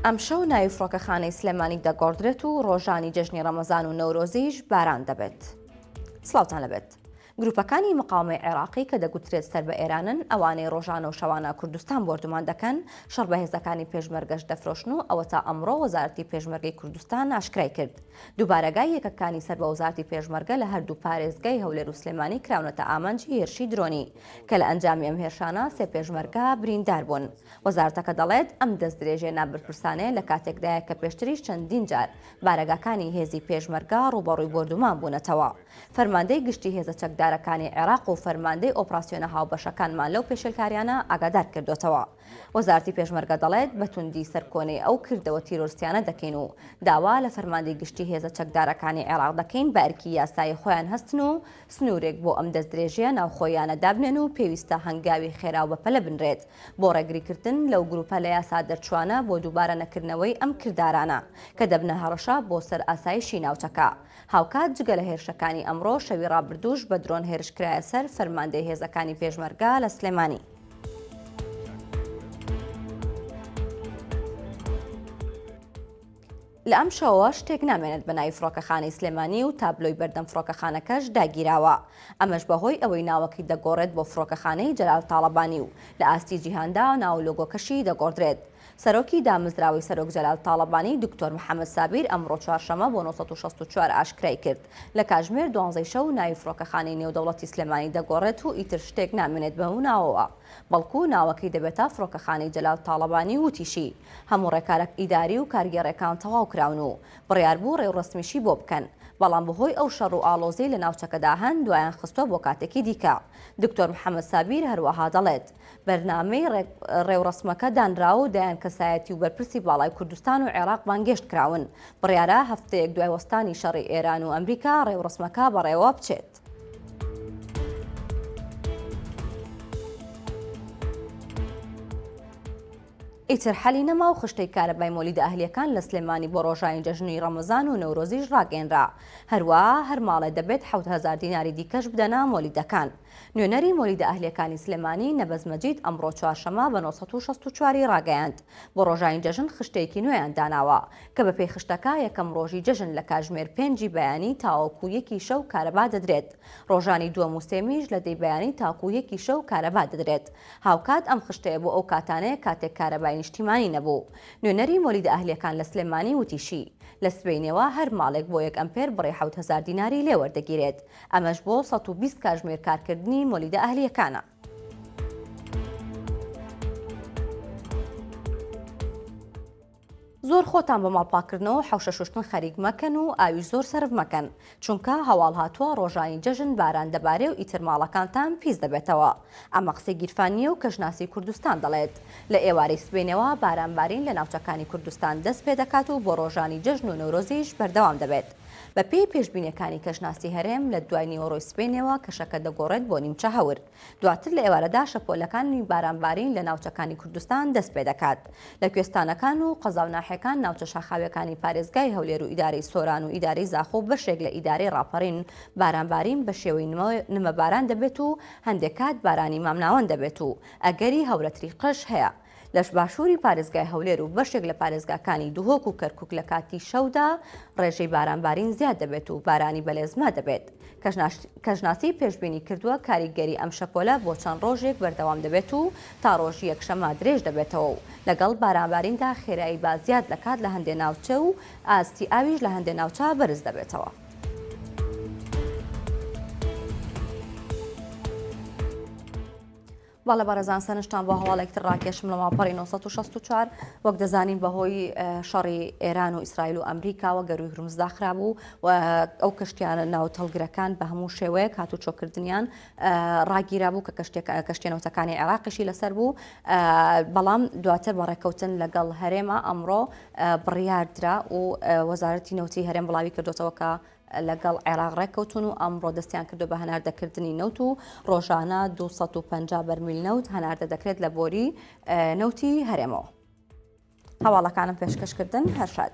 ئەم شەو ناوی فڕۆکەخانەی سلێمانی دەگۆڕدرێت و ڕۆژانی جەژنی ڕەمەزان و نەورۆزیش باران دەبێت. سڵاوتان لەبێت. گروپەکانی مقاومەی عێراقی کە دەگوترێت سەر بە ئێرانن ئەوانەی ڕۆژانە و شەوانە کوردستان بۆردومان دەکەن شەڕ بە هێزەکانی پێشمەرگەش دەفرۆشن و ئەوە تا ئەمڕۆ وەزارەتی پێشمەرگەی کوردستان ئاشکرای کرد. دووبارەگای یەکەکانی سەر بە وەزارەتی پێشمەرگە لە هەردوو پارێزگای هەولێر و سلێمانی کراونەتە ئامانجی هێرشی درۆنی کە لە ئەنجامی ئەم هێرشانە سێ پێشمەرگە بریندار بوون. وەزارەتەکە دەڵێت ئەم دەست درێژێ نابرپرسانەیە لە کاتێکدایە کە پێشتریش چەندین جار بارەگاکانی هێزی پێشمەرگە ڕوبەڕووی بۆردومان بوونەتەوە. فەرماندەی گشتی هێزە چەکدارەکانی عێراق و فەرماندەی ئۆپراسیۆنە هاوبەشەکانمان لەو پێشێلکاریانە ئاگادار کردوتەوە. وەزارەتی پێشمەرگە دەڵێت بە توندی سەرکۆنەی ئەو کردەوە تیرۆریستیانە دەکەین و داوا لە فەرماندەی گشتی هێزە چەکدارەکانی عێراق دەکەین بە ئەرکی یاسایی خۆیان هەستن و سنوورێک بۆ ئەم دەست درێژەیە ناوخۆیانە دابنێن و پێویستە هەنگاوی خێرا و بەپەلە بنرێت بۆ ڕێگریکردن لەو گروپە لە یاسا دەرچوانە بۆ دووبارە نەکردنەوەی ئەم کردارانە کە دەبنە هەڕەشە بۆ سەر ئاسایشی ناوچەکە. هاوکات جگە لە هێرشەکانی ئەمڕۆ شەوی ڕابردووش بە درۆن هێرشکرایە سەر فەرماندەی هێزەکانی پێشمەرگە لە سلێمانی. لە ئەم شەوە شتێک نامێنێت بە ناوی فڕۆکەخانەی سلێمانی و تابلۆی بەردەم فڕۆکەخانەکەش داگیراوە. ئەمەش بەهۆی ئەوەی ناوەکەی دەگۆڕێت بۆ فڕۆکەخانەی جەلال تاڵەبانی و لە ئاستی جیهاندا ناو لۆگۆکەشی دەگۆڕدرێت. سەرۆکی دامەزراوی سەرۆک جەلال تاڵەبانی دکتۆر محەممەد سابیر ئەمڕۆ چوارشەمە بۆ 1964 ئاشکرای کرد لە کاتژمێر 12 شەو ناوی فڕۆکەخانەی نێودەوڵەتی سلێمانی دەگۆڕێت و ئیتر شتێک نامێنێت بەو ناوەوە بەڵکو ناوەکەی دەبێتە فڕۆکەخانەی جەلال تاڵەبانی وتیشی هەموو ڕێکارێک ئیداری و کارگێڕەکان تەواو کراون و بڕیاربوو ڕێوڕسمیشی بۆ بکەن. بەڵام بەهۆی ئەو شەڕ و ئاڵۆزەی لە ناوچەکەدا هەن دوایان خستۆ بۆ کاتێکی دیکە. دکتۆر محەممەد سابیر هەروەها دەڵێت بەرنامەی ڕێوڕسمەکە دانراوە و دایان کەسایەتی و بەرپرسی باڵای کوردستان و عێراق بانگێشت کراون. بڕیارە هەفتەیەک دوای وەستانی شەڕی ئێران و ئەمریکا ڕێوڕسمەکە بەڕێوە بچێت. ئیتر حەلی نەما و خشتەی کارەبای مۆلیدە ئەهلیەکان لە سلێمانی بۆ ڕۆژانی جەژنی ڕەمەزان و نەورۆزیش ڕاگەیەنرا. هەروەها هەر ماڵێ دەبێت 7,000 دیناری دیکەش بدەنە مۆلیدەکان. نوێنەری مۆلیدە ئەهلیەکانی سلێمانی نەبەز مەجید ئەمڕۆ چوارشەمە بە 1964 ڕاگەیاند. بۆ ڕۆژانی جەژن خشتێکی نوێیان داناوە کە بەپێی خشتەکە یەکەم ڕۆژی جەژن لە کاتژمێر 5 بەیانی تاوەکو 1 شەو کارەبا دەدرێت. ڕۆژانی دووەم و سێمیش لە 10 بەیانی تاکو 1 شەو کارەبا دەدرێت. هاوکات ئەم خشتەیە بۆ ئەو کاتانەیە کاتێک کارەبای نیشتیمانی نەبوو. نوێنەری مۆلیدە ئەهلیەکان لە سلێمانی وتیشی لە سبەینەوە هەر ماڵێک بۆ 1 ئەمپێر بڕێ 7,000 دیناری لێ وەردەگیرێت. ئەمەش بۆ 120 کاتژمێر کارکردنی مۆلیدە ئەهلیەکانە. زۆر خۆتان بە ماڵپاکردنەوە حوشە شوشتن خەریک مەکەن و ئاویش زۆر سەرف مەکەن چونکە هەواڵ هاتووە ڕۆژانی جەژن باران دەبارێ و ئیتر ماڵەکانتان پیس دەبێتەوە. ئەمە قسەی گیرفانیە و کەژناسی کوردستان دەڵێت. لە ئێوارەی سبەینەوە بارانبارین لە ناوچەکانی کوردستان دەست پێ دەکات و بۆ ڕۆژانی جەژن و نەورۆزیش بەردەوام دەبێت. بە پێی پێشبینیەکانی کەژناسی هەرێم لە دوای نیوەڕۆی سبەینەوە کەشەکە دەگۆڕێت بۆ نیمچە هەور. دواتر لە ئێوارەدا شەپۆلەکانی بارانبارین لە ناوچەکانی کوردستان دەست پێ دەکات. لە کوێستانەکان و قەزا و ناحیەکان ناوچە شاخاویەکانی پارێزگای هەولێر و ئیدارەی سۆران و ئیدارەی زاخۆ بەشێک لە ئیدارەی ڕاپەڕین بارانبارین بە شێوەی نمەباران دەبێت و هەندێک کات بارانی مامناوەند دەبێت و ئەگەری هەورەتری قەش هەیە. لەش باشووری پارێزگای هەولێر و بەشێک لە پارێزگاکانی دوهۆک و کەرکووک لە کاتی شەودا ڕێژەی بارانبارین زیاد دەبێت و بارانی بەلێزما دەبێت. کەژناسی پێشبینی کردووە کاریگەری ئەم شەپۆلە بۆ چەند ڕۆژێک بەردەوام دەبێت و تا ڕۆژی یەکشەمە درێژ دەبێتەوە و لەگەڵ بارانباریندا خێرایی بازیاد دەکات لە هەندێک ناوچە و ئاستی ئاویش لە هەندێک ناوچە بەرز دەبێتەوە. باڵە بەڕێزان سەرنجتان بۆ هەواڵێکتر ڕاکێشم لە ماپەڕی 1964 وەک دەزانین بەهۆی شەڕی ئێران و ئیسرائیل و ئەمریکاوە گەروی هورمزدا خرابوو و ئەو کەشتیانە ناوتەڵگرەکان بە هەموو شێوەیەک هاتوو چۆکردنیان ڕاگیرا بوو کە کەشتێنەوتەکانی عێراقیشی لەسەر بوو. بەڵام دواتر بەڕێکەوتن لەگەڵ هەرێمە ئەمڕۆ بڕیاردرا و وەزارەتی نەوتی هەرێم بڵاوی کردوتەوە کە لەگەڵ عێراق ڕێککەوتون و ئەمڕۆ دەستیان کردو بە هەناردەکردنی نەوت و ڕۆژانە 250 بەرمیل نەوت هەناردە دەکرێت لە بۆری نەوتی هەرێمەوە. هەواڵەکانم پێشکەشکردن هەر شاد.